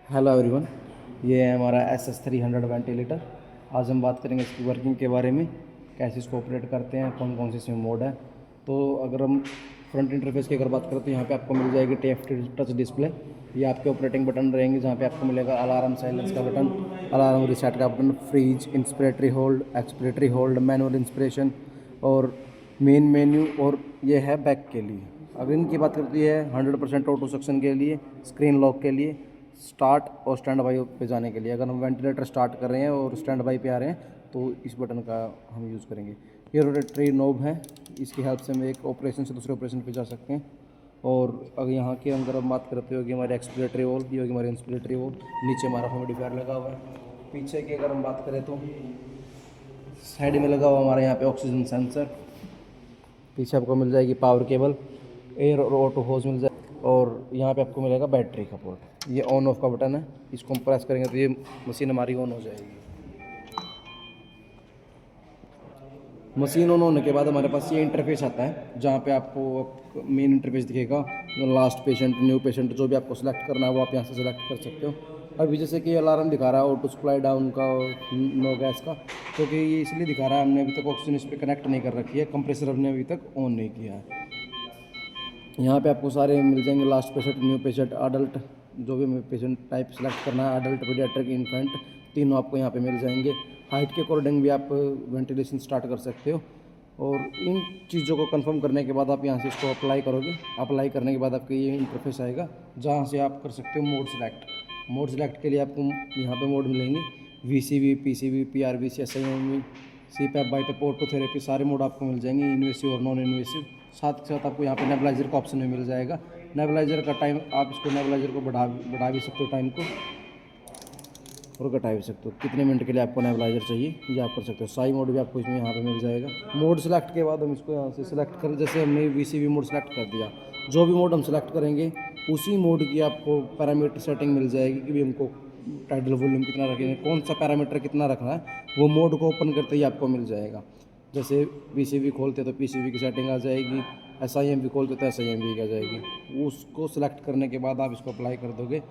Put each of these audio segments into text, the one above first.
Hello everyone, ये है हमारा SS300 वेंटिलेटर। आज हम बात करेंगे इसकी वर्किंग के बारे में, कैसे इसको ऑपरेट करते हैं, कौन कौन से इसमें मोड है। तो अगर हम फ्रंट इंटरफेस की अगर बात करें तो यहाँ पे आपको मिल जाएगी TFT टच डिस्प्ले। ये आपके ऑपरेटिंग बटन रहेंगे, जहाँ पे आपको मिलेगा अलार्म साइलेंस का बटन, अलार्म रिसेट का button, freeze, inspiratory hold, expiratory hold, manual inspiration और मेन मेन्यू। और ये है बैक के लिए। अगर इनकी बात करते हैं 100% ऑटो सक्शन के लिए, स्क्रीन लॉक के लिए, स्टार्ट और स्टैंड बाई पे जाने के लिए। अगर हम वेंटिलेटर स्टार्ट कर रहे हैं और स्टैंड बाई पे आ रहे हैं तो इस बटन का हम यूज़ करेंगे। ये रोटेटरी नोब है, इसकी हेल्प से हम एक ऑपरेशन से दूसरे ऑपरेशन पे जा सकते हैं। और अगर यहाँ के अंदर हम बात करते होगी हमारे एक्सपिरेटरी वॉल, ये होगी हमारी इंस्पिरेटरी वॉल, नीचे हमारा ह्यूमिडिफायर लगा हुआ है। पीछे की अगर हम बात करें तो साइड में लगा हुआ हमारे यहाँ पे ऑक्सीजन सेंसर। पीछे आपको मिल जाएगी पावर केबल, एयर और ऑटो होज मिल जाए। और यहाँ पे आपको मिलेगा बैटरी का पोर्ट। ये ऑन ऑफ का बटन है, इसको हम प्रेस करेंगे तो ये मशीन हमारी ऑन हो जाएगी। मशीन ऑन होने के बाद हमारे पास ये इंटरफेस आता है, जहाँ पे आपको मेन इंटरफेस दिखेगा। लास्ट पेशेंट, न्यू पेशेंट, जो भी आपको सिलेक्ट करना है वो आप यहाँ से सिलेक्ट कर सकते हो। अभी जैसे कि अलार्म दिखा रहा है ऑटो सप्लाई डाउन का और नो गैस का, क्योंकि ये इसलिए दिखा रहा है, हमने अभी तक ऑक्सीजन इस पर कनेक्ट नहीं कर रखी है, कंप्रेसर हमने अभी तक ऑन नहीं किया है। यहाँ पे आपको सारे मिल जाएंगे, last patient, new patient, adult, जो भी पेशेंट टाइप सेलेक्ट करना है, अडल्ट, पीडियाट्रिक, इन्फेंट, तीनों आपको यहाँ पे मिल जाएंगे। हाइट के अकॉर्डिंग भी आप वेंटिलेशन स्टार्ट कर सकते हो। और इन चीज़ों को कंफर्म करने के बाद आप यहाँ से इसको अप्लाई करोगे। अप्लाई करने के बाद आपका ये इंटरफेस आएगा, जहाँ से आप कर सकते हो मोड सेलेक्ट। मोड सेलेक्ट के लिए आपको यहाँ पे मोड मिलेंगे, VCV, PCV, PRVC, SIMV, CPAP, BiPAP, auto therapy, सारे मोड आपको मिल जाएंगे, इन्वेसिव और नॉन इन्वेसिव। साथ ही साथ आपको यहाँ पे नेबुलाइजर का ऑप्शन भी मिल जाएगा। नेबुलाइजर का टाइम, आप इसको नेबुलाइजर को बढ़ा भी सकते हो टाइम को, और घटा भी सकते हो। कितने मिनट के लिए आपको नेबुलाइजर चाहिए ये आप कर सकते हो। साई मोड भी आपको इसमें यहाँ पे मिल जाएगा। मोड सेलेक्ट के बाद हम इसको यहाँ से सिलेक्ट कर, जैसे हमने VCV मोड सेलेक्ट कर दिया, जो भी मोड हम सेलेक्ट करेंगे उसी मोड की आपको पैरामीटर सेटिंग मिल जाएगी कि भी हमको टाइडल वॉल्यूम कितना रखेंगे, कौन सा पैरामीटर कितना रखना है, वो मोड को ओपन करते ही आपको मिल जाएगा। जैसे PCV खोलते तो PCV की सेटिंग आ जाएगी, SIMV खोलते तो SIMV की आ जाएगी। उसको सिलेक्ट करने के बाद आप इसको अप्लाई कर दोगे।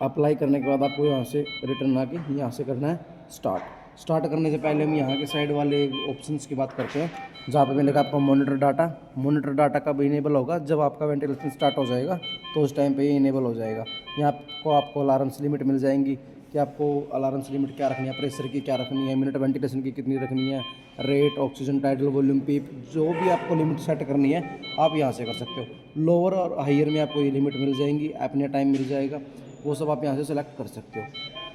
अप्लाई करने के बाद आपको यहाँ से रिटर्न आके यहाँ से करना है स्टार्ट। स्टार्ट करने से पहले हम यहाँ के साइड वाले ऑप्शंस की बात करते हैं, जहाँ पे मिलेगा आपको मॉनिटर डाटा। मॉनिटर डाटा कब इनेबल होगा, जब आपका वेंटिलेशन स्टार्ट हो जाएगा तो उस टाइम पे ये इनेबल हो जाएगा। यहाँ आपको अलार्म्स लिमिट मिल जाएंगी कि आपको अलार्म्स लिमिट क्या रखनी है, प्रेशर की क्या रखनी है, मिनट वेंटिलेशन की कितनी रखनी है, रेट, ऑक्सीजन, टाइडल वॉल्यूम, पीप, जो भी आपको लिमिट सेट करनी है आप यहाँ से कर सकते हो। लोअर और हाइयर में आपको ये लिमिट मिल जाएंगी, अपने टाइम मिल जाएगा, वो सब आप यहाँ से सेलेक्ट कर सकते हो।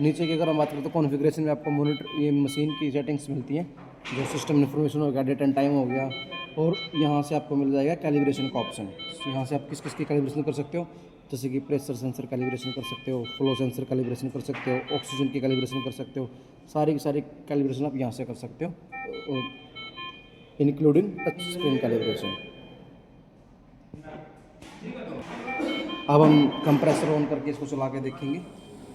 नीचे की अगर हम बात करें तो कॉन्फ़िगरेशन में आपको मॉनिटर, ये मशीन की सेटिंग्स मिलती हैं, जो सिस्टम इन्फॉर्मेशन हो गया, डेट एंड टाइम हो गया। और यहाँ से आपको मिल जाएगा कैलिब्रेशन का ऑप्शन। यहाँ से आप किस किस की कैलिब्रेशन कर सकते हो, जैसे कि प्रेशर सेंसर कैलिब्रेशन कर सकते हो, फ्लो सेंसर कैलिब्रेशन कर सकते हो, ऑक्सीजन की कैलिब्रेशन कर सकते हो। सारी की सारी कैलिब्रेशन आप यहाँ से कर सकते हो, इंक्लूडिंग टच स्क्रीन कैलिब्रेशन। अब हम कंप्रेसर ऑन करके इसको चला के देखेंगे।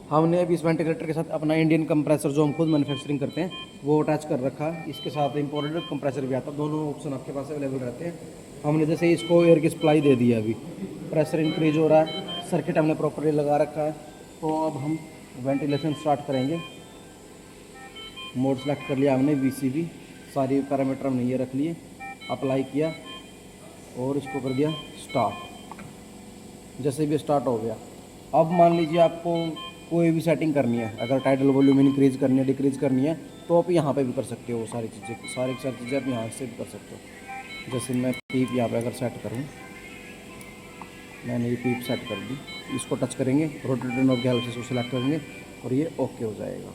हमने अभी इस वेंटिलेटर के साथ अपना इंडियन कंप्रेसर, जो हम खुद मैन्युफैक्चरिंग करते हैं, वो अटैच कर रखा है। इसके साथ इंपोर्टेड कंप्रेसर भी आता है, दोनों ऑप्शन आपके पास अवेलेबल रहते हैं। हमने जैसे इसको एयर की सप्लाई दे दी है, अभी प्रेशर इंक्रीज हो रहा है, सर्किट हमने प्रॉपरली लगा रखा है। तो अब हम वेंटिलेशन स्टार्ट करेंगे। मोड सेलेक्ट कर लिया हमने, VCV, सारी पैरामीटर हमने ये रख लिए, अप्लाई किया और इसको कर दिया स्टार्ट। जैसे भी स्टार्ट हो गया, अब मान लीजिए आपको कोई भी सेटिंग करनी है, अगर टाइडल वॉल्यूम इंक्रीज करनी है, डिक्रीज करनी है, तो आप यहाँ पे भी कर सकते हो। सारी चीज़ें आप यहाँ से भी कर सकते हो। जैसे मैं पीप यहाँ पे अगर सेट करूँ, मैंने ये पीप सेट कर दी, इसको टच करेंगे, रोटेटर नॉब के हेल्प से इसको सेलेक्ट करेंगे और ये ओके हो जाएगा।